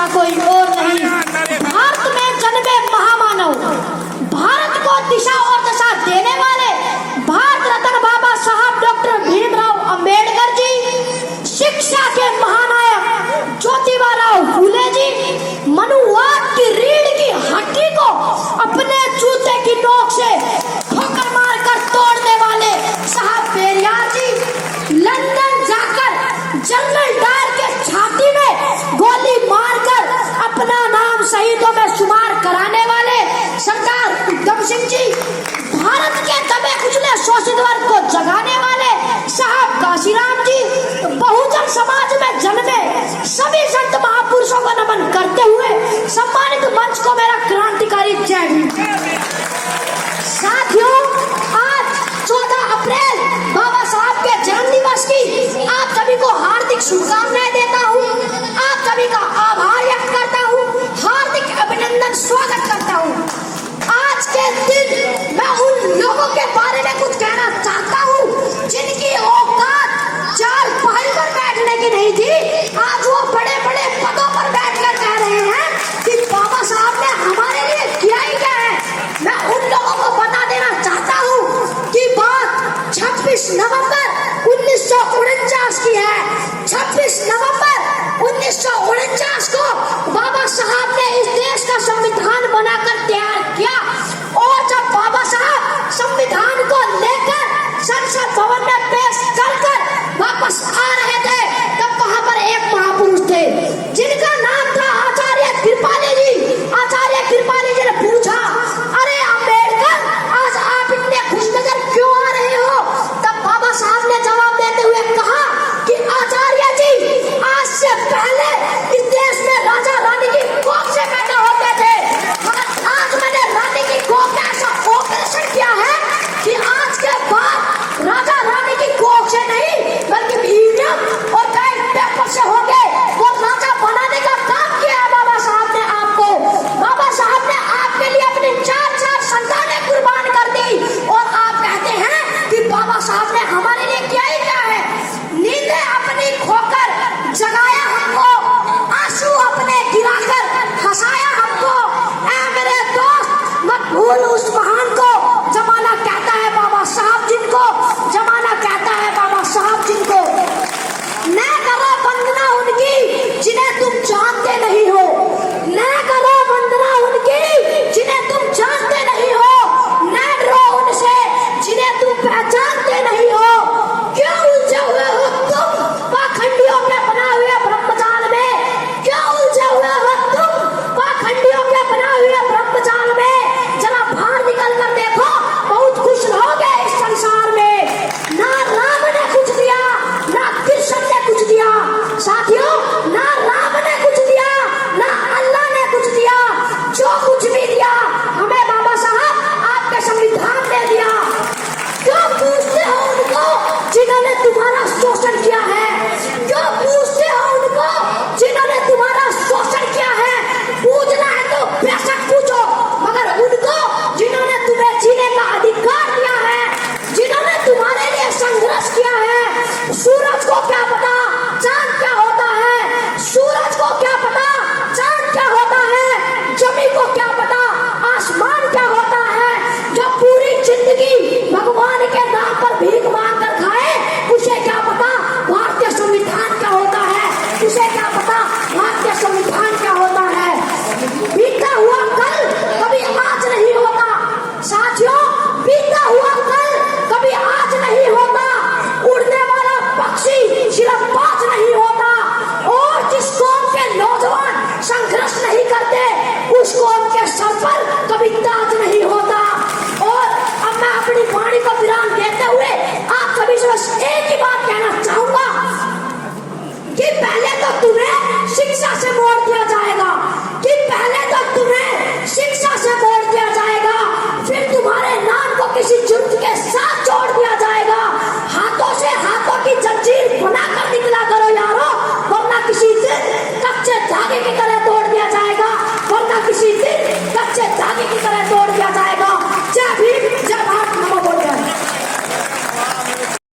कोई और नहीं। भारत में जन्मे महामानव, भारत को दिशा और दशा देने वाले भारत रत्न बाबा साहब डॉक्टर भीमराव अंबेडकर जी, शिक्षा के महानायक ज्योतिबा फूले जी, मनुवाद की रीढ़ की हड्डी को अपने जूते की नोक से ठोकर मारकर तोड़ने वाले साहब पेरियार जी, लंदन जाकर जनरल डायर के छाती में गोली मारकर अपना नाम शहीदों में शुमार कराने वाले सरदार उधम सिंह जी, भारत के दबे कुचले शोषित वर्ग को जगाने वाले साहब काशीराम जी, बहुजन समाज में जन्मे सभी संत महापुरुषों को नमन करते हुए सम्मानित मंच को मेरा क्रांतिकारी जय भीम। साथियों, आज 14 अप्रैल बाबा साहब के जन्म दिवस की आप सभी को हार्दिक शुभकामनाएं देता हूँ। आप सभी का आभार व्यक्त करता हूँ, हार्दिक अभिनंदन स्वागत करता हूँ। आज के दिन मैं उन लोगों के बारे में कुछ कहना चाहता हूँ जिनकी औकात चार पहल पर बैठने की नहीं थी। आज वो बड़े बड़े पदों पर बैठकर कह रहे हैं कि बाबा साहब ने हमारे लिए किया ही क्या है। मैं उन लोगों को बता देना चाहता हूँ कि बात 26 नवंबर 1949 की है। 26 नवंबर 1949 को बाबा साहब ने इस देश का संविधान बनाकर तैयार किया और जब बाबा साहब संविधान को लेकर संसद भवन में पेश कर वापस आ रहे थे, तब वहां पर एक महापुरुष थे जिनका नाम था आचार्य कृपाली जी। आचार्य कृपाली जी ने पूछा, अरे अम्बेडकर, आज आप इतने खुशनजर क्यों आ रहे हो? तब बाबा साहब ने जवाब देते हुए कहा कि आचार्य जी, आज से पहले इस देश में राजा रानी की कोख से पैदा होते थे, मगर आज मैंने रानी की कोख का ऐसा ऑपरेशन किया है कि आज के बाद राजा रानी की कोख से नहीं बल्कि ईवीएम और बैलेट पेपर से हो गए वो राजा बनाने का काम किया है बाबा साहब ने आपको। बाबा साहब ने आपके लिए अपनी 4 संतानें कुर्बान कर दी और आप कहते हैं कि बाबा साहब ने हमारे लिए किया ही क्या है। नींदें अपनी खोकर जगाया हमको, आंसू अपने गिराकर हंसाया हमको। ऐ मेरे दोस्त, मत भूल उस महान